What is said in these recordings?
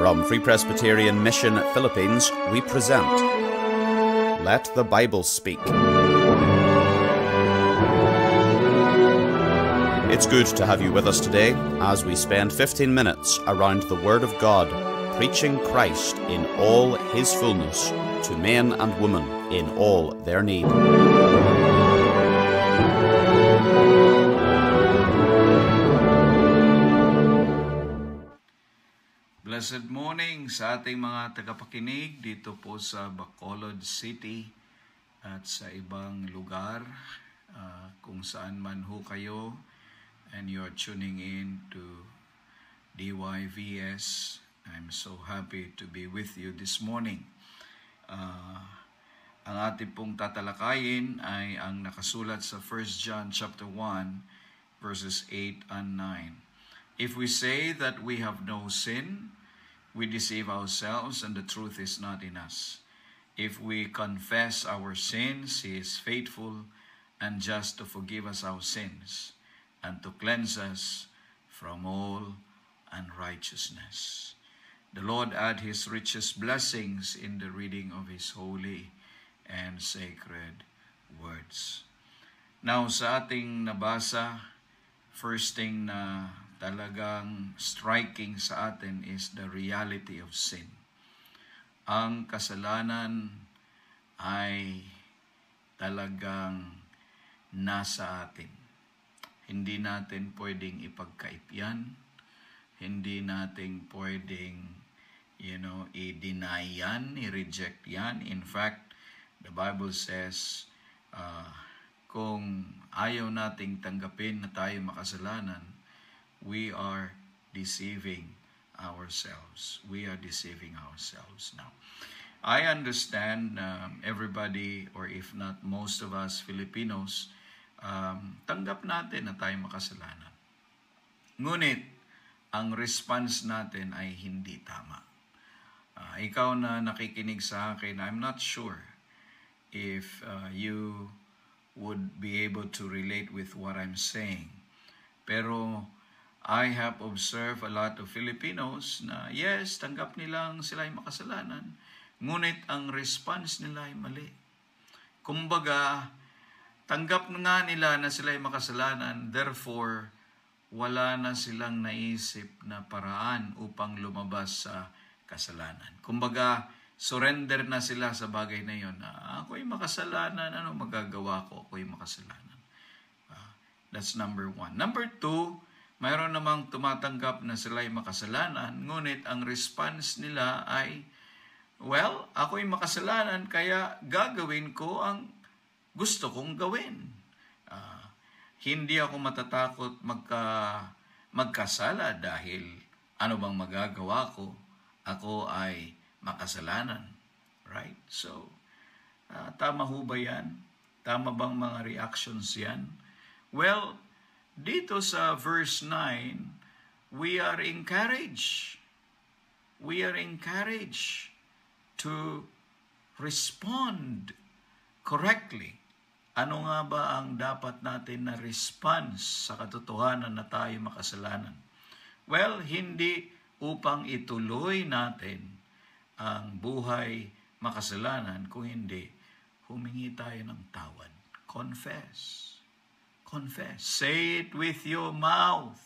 From Free Presbyterian Mission Philippines, we present Let the Bible Speak. It's good to have you with us today as we spend 15 minutes around the Word of God, preaching Christ in all His fullness to men and women in all their need. Blessed morning sa ating mga tagapakinig dito po sa Bacolod City at sa ibang lugar kung saan man ho kayo and you're tuning in to DYVS. I'm so happy to be with you this morning. Ang ating pong tatalakayin ay ang nakasulat sa 1 John chapter 1 verses 8 and 9. If we say that we have no sin, we deceive ourselves and the truth is not in us. If we confess our sins, He is faithful and just to forgive us our sins and to cleanse us from all unrighteousness. The Lord add His richest blessings in the reading of His holy and sacred words. Now, sa ating nabasa, first thing na talagang striking sa atin is the reality of sin. Ang kasalanan ay talagang nasa atin. Hindi natin pwedeng ipagkait yan. Hindi natin pwedeng, i-deny yan, i-reject yan. In fact, the Bible says, kung ayaw nating tanggapin na tayo makasalanan, we are deceiving ourselves. We are deceiving ourselves now. I understand everybody, or if not most of us Filipinos, tanggap natin na tayo makasalanan. Ngunit, ang response natin ay hindi tama. Ikaw na nakikinig sa akin, I'm not sure if you would be able to relate with what I'm saying. Pero I have observed a lot of Filipinos na yes, tanggap nilang sila ay makasalanan, ngunit ang response nila ay mali. Kumbaga, tanggap nga nila na sila ay makasalanan, therefore, wala na silang naisip na paraan upang lumabas sa kasalanan. Kumbaga, surrender na sila sa bagay na yon. Ako'y makasalanan, ano magagawa ko? Ako'y makasalanan. That's number one. Number two, mayroon namang tumatanggap na sila'y makasalanan, ngunit ang response nila ay, well, ako'y makasalanan kaya gagawin ko ang gusto kong gawin. Hindi ako matatakot magkasala dahil ano bang magagawa ko, ako ay makasalanan. Right? So, tama ho ba yan? Tama bang mga reactions yan? Well, dito sa verse 9, we are encouraged. We are encouraged to respond correctly. Ano nga ba ang dapat natin na response sa katotohanan na tayo makasalanan? Well, hindi upang ituloy natin ang buhay makasalanan, kung hindi, humingi tayo ng tawad. Confess. Confess. Say it with your mouth.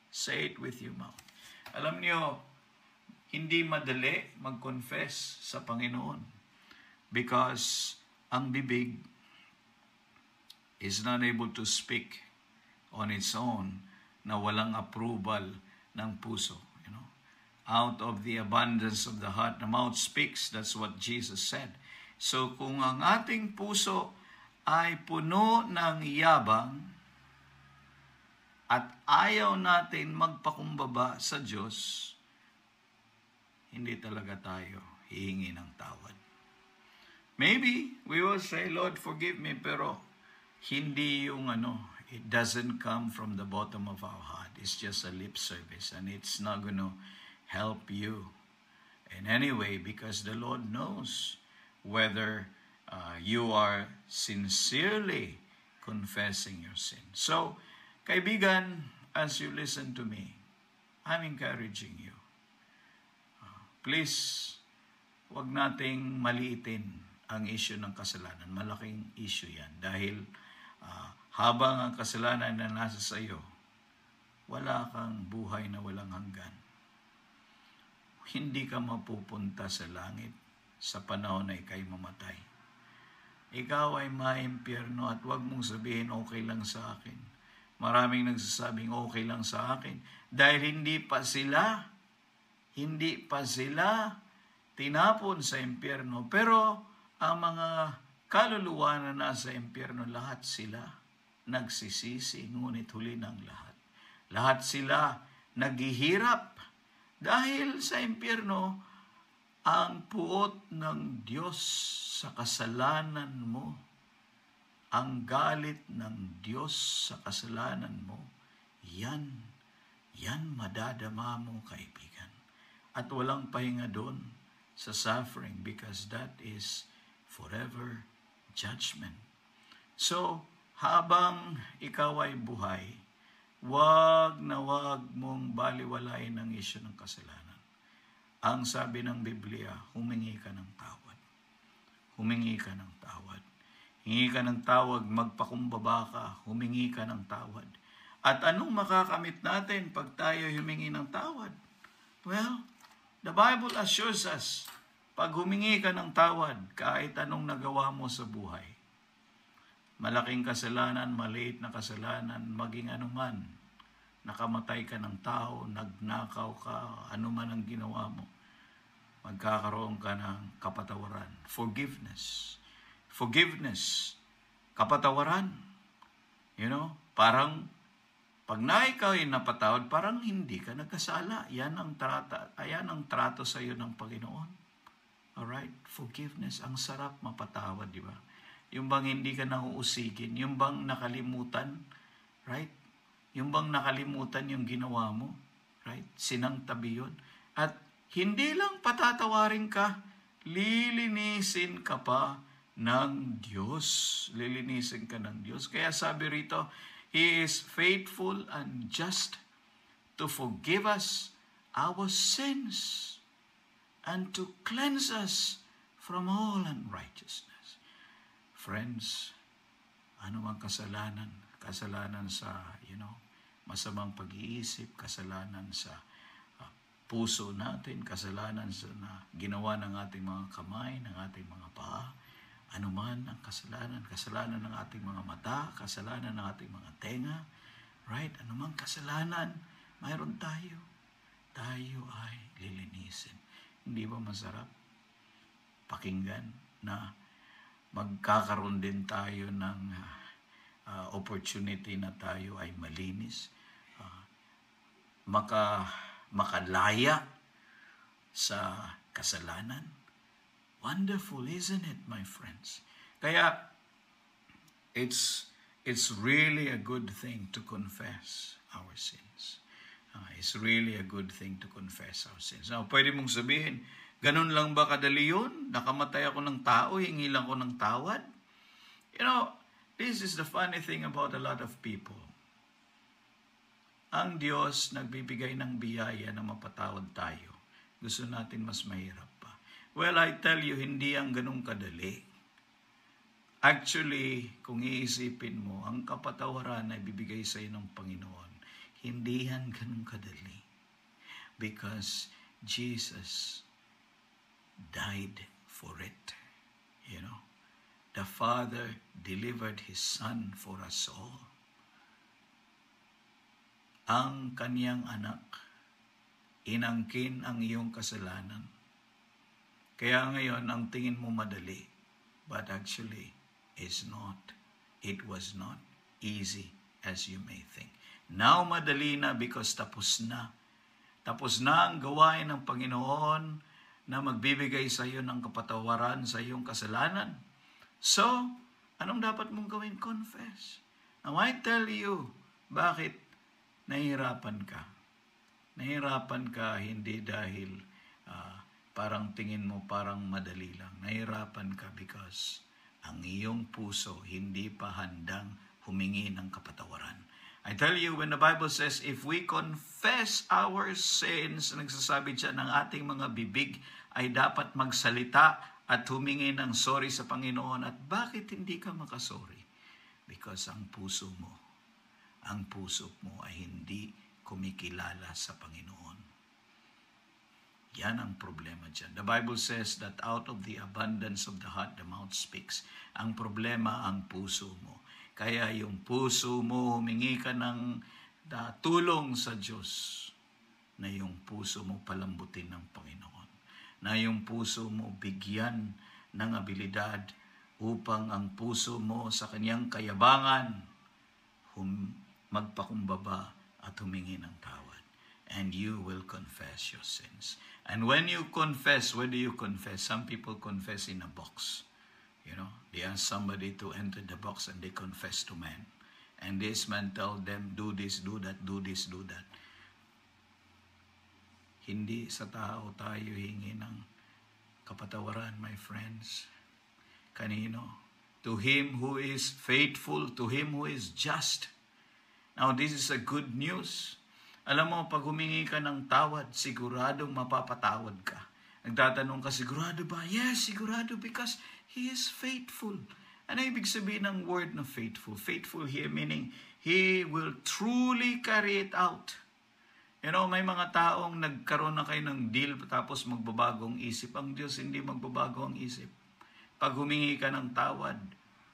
Say it with your mouth. Alam niyo, hindi madali mag-confess sa Panginoon because ang bibig is not able to speak on its own na walang approval ng puso. Out of the abundance of the heart, the mouth speaks. That's what Jesus said. So kung ang ating puso ay puno ng yabang at ayaw natin magpakumbaba sa Diyos, hindi talaga tayo hihingi ng tawad. Maybe we will say, Lord, forgive me, pero hindi yung it doesn't come from the bottom of our heart. It's just a lip service and it's not going to help you in any way because the Lord knows whether you are sincerely confessing your sin. So, kaibigan, as you listen to me, I'm encouraging you. please, wag nating maliitin ang issue ng kasalanan. Malaking issue yan. Dahil habang ang kasalanan na nasa sa iyo, wala kang buhay na walang hanggan. Hindi ka mapupunta sa langit sa panahon na ika'y mamatay. Ikaw ay maimpyerno at huwag mong sabihin okay lang sa akin. Maraming nagsasabing okay lang sa akin dahil hindi pa sila tinapon sa impyerno. Pero ang mga kaluluwa na nasa impyerno, lahat sila nagsisisi, ngunit huli ng lahat. Lahat sila naghihirap dahil sa impyerno, ang puot ng Diyos sa kasalanan mo, ang galit ng Diyos sa kasalanan mo, yan madadama mo, kaibigan. At walang pahinga doon sa suffering because that is forever judgment. So, habang ikaw ay buhay, wag mong baliwalain ang isyu ng kasalanan. Ang sabi ng Biblia, humingi ka ng tawad. Humingi ka ng tawad. Hingi ka ng tawad, magpakumbaba ka, humingi ka ng tawad. At anong makakamit natin pag tayo humingi ng tawad? Well, the Bible assures us, pag humingi ka ng tawad, kahit anong nagawa mo sa buhay, malaking kasalanan, maliit na kasalanan, maging anuman, nakamatay ka ng tao, nagnakaw ka, anuman ang ginawa mo, magkakaroon ka ng kapatawaran. Forgiveness. Kapatawaran. Parang pag ikaw ay napatawad, parang hindi ka nagkasala. Yan ang trato sa iyo ng Panginoon. Alright? Forgiveness. Ang sarap mapatawad, di ba? Yung bang hindi ka nauusigin, yung bang nakalimutan, right? Yung bang nakalimutan yung ginawa mo, right? Sinangtabi yun. At hindi lang patatawarin ka, lilinisin ka pa ng Diyos. Lilinisin ka ng Diyos. Kaya sabi rito, He is faithful and just to forgive us our sins and to cleanse us from all unrighteousness. Friends, anumang kasalanan sa, masamang pag-iisip, kasalanan sa puso natin, kasalanan sa ginawa ng ating mga kamay, ng ating mga paa, anuman ang kasalanan ng ating mga mata, kasalanan ng ating mga tenga, right? Anumang kasalanan, mayroon tayo ay lilinisin. Hindi ba masarap pakinggan na magkakaroon din tayo ng opportunity na tayo ay malinis, makalaya sa kasalanan? Wonderful, isn't it, my friends? Kaya, it's really a good thing to confess our sins. It's really a good thing to confess our sins. Now, pwede mong sabihin, ganun lang ba kadali yun? Nakamatay ako ng tao, hingi lang ko ng tawad? This is the funny thing about a lot of people. Ang Diyos nagbibigay ng biyaya na mapatawad tayo. Gusto natin mas mahirap pa. Well, I tell you, hindi ang ganun kadali. Actually, kung iisipin mo, ang kapatawaran na ibibigay sa iyo ng Panginoon, hindi yan ganun kadali. Because Jesus died for it. The Father delivered His Son for us all. Ang kaniyang anak, inangkin ang iyong kasalanan. Kaya ngayon, ang tingin mo madali, but actually, it was not easy as you may think. Now, madali na because tapos na. Tapos na ang gawain ng Panginoon na magbibigay sa iyo ng kapatawaran sa iyong kasalanan. So, anong dapat mong gawin? Confess. Now, I tell you, bakit nahihirapan ka? Nahihirapan ka hindi dahil parang tingin mo parang madali lang. Nahihirapan ka because ang iyong puso hindi pa handang humingi ng kapatawaran. I tell you, when the Bible says, if we confess our sins, nagsasabi siya ng ating mga bibig, ay dapat magsalita at humingi ng sorry sa Panginoon. At bakit hindi ka makasorry? Because ang puso mo ay hindi kumikilala sa Panginoon. Yan ang problema dyan. The Bible says that out of the abundance of the heart, the mouth speaks. Ang problema, ang puso mo. Kaya yung puso mo, humingi ka ng tulong sa Diyos, na yung puso mo palambutin ng Panginoon. Na yung puso mo bigyan ng abilidad upang ang puso mo sa kanyang kayabangan magpakumbaba at humingi ng tawad. And you will confess your sins. And when you confess, where do you confess? Some people confess in a box. They ask somebody to enter the box and they confess to man. And this man tells them, do this, do that, do this, do that. Hindi sa tao tayo hingi ng kapatawaran, my friends. Kanino? To him who is faithful, to him who is just. Now, this is a good news. Alam mo, pag humingi ka ng tawad, siguradong mapapatawad ka. Nagtatanong ka, sigurado ba? Yes, sigurado, because He is faithful. Ano ibig sabihin ng word na faithful? Faithful here meaning He will truly carry it out. May mga taong nagkaroon na kayo ng deal tapos magbabagong isip. Ang Diyos hindi magbabago ang isip. Pag humingi ka ng tawad,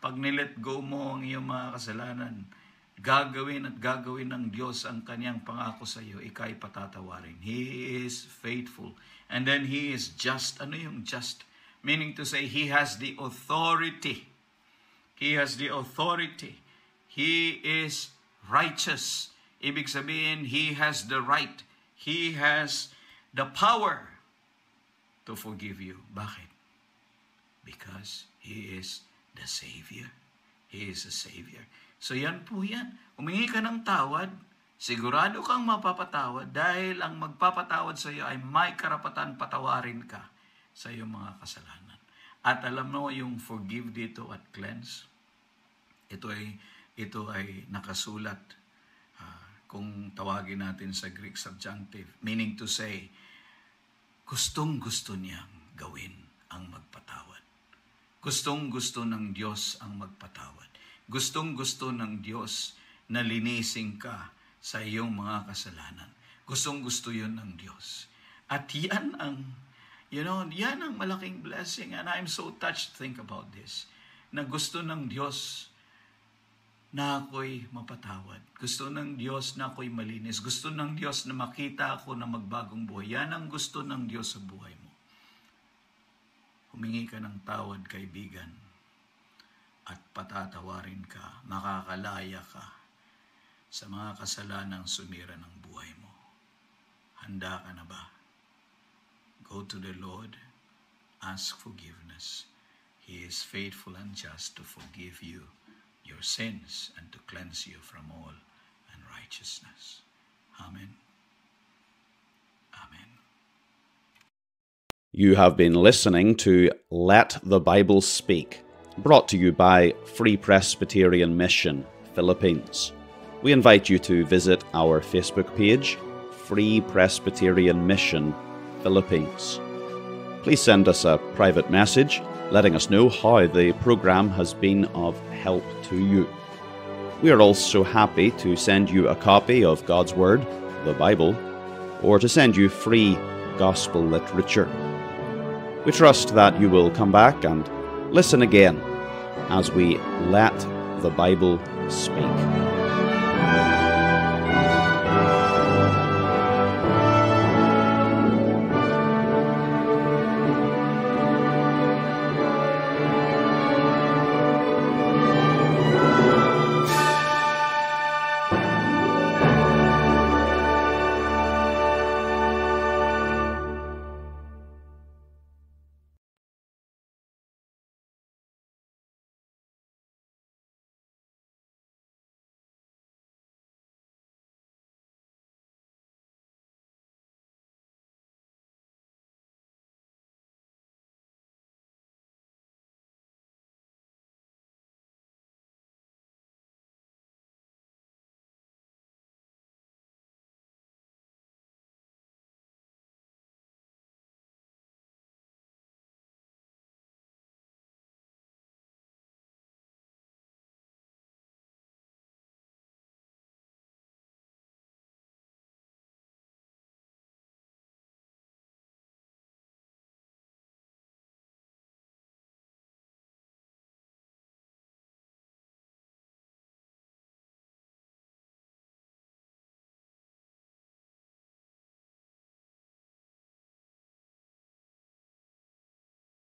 pag nilet go mo ang iyong mga kasalanan, gagawin at gagawin ng Diyos ang kanyang pangako sa iyo, ika'y patatawarin. He is faithful. And then He is just. Ano yung just? Meaning to say, He has the authority. He has the authority. He is righteous. Ibig sabihin, He has the right. He has the power to forgive you. Bakit? Because He is the Savior. He is a Savior. So yan po yan. Humingi ka ng tawad, sigurado kang mapapatawad dahil ang magpapatawad sa iyo ay may karapatan patawarin ka sa iyong mga kasalanan. At alam mo yung forgive dito at cleanse, ito ay nakasulat kung tawagin natin sa Greek subjunctive, meaning to say, gustong-gusto niyang gawin ang magpatawad. Gustong-gusto ng Diyos ang magpatawad. Gustong-gusto ng Diyos na linisin ka sa iyong mga kasalanan. Gustong-gusto yun ng Diyos. At yan ang malaking blessing. And I'm so touched to think about this. Na gusto ng Diyos na ako'y mapatawad. Gusto ng Diyos na ako'y malinis. Gusto ng Diyos na makita ako na magbagong buhay. Yan ang gusto ng Diyos sa buhay mo. Humingi ka ng tawad, kaibigan. At patatawarin ka, makakalaya ka sa mga kasalanang sumira ng buhay mo. Handa ka na ba? Go to the Lord, ask forgiveness. He is faithful and just to forgive you your sins and to cleanse you from all unrighteousness. Amen. Amen. You have been listening to Let the Bible Speak, brought to you by Free Presbyterian Mission, Philippines. We invite you to visit our Facebook page, Free Presbyterian Mission, Philippines. Please send us a private message letting us know how the program has been of help to you. We are also happy to send you a copy of God's Word, the Bible, or to send you free gospel literature. We trust that you will come back and listen again as we let the Bible speak.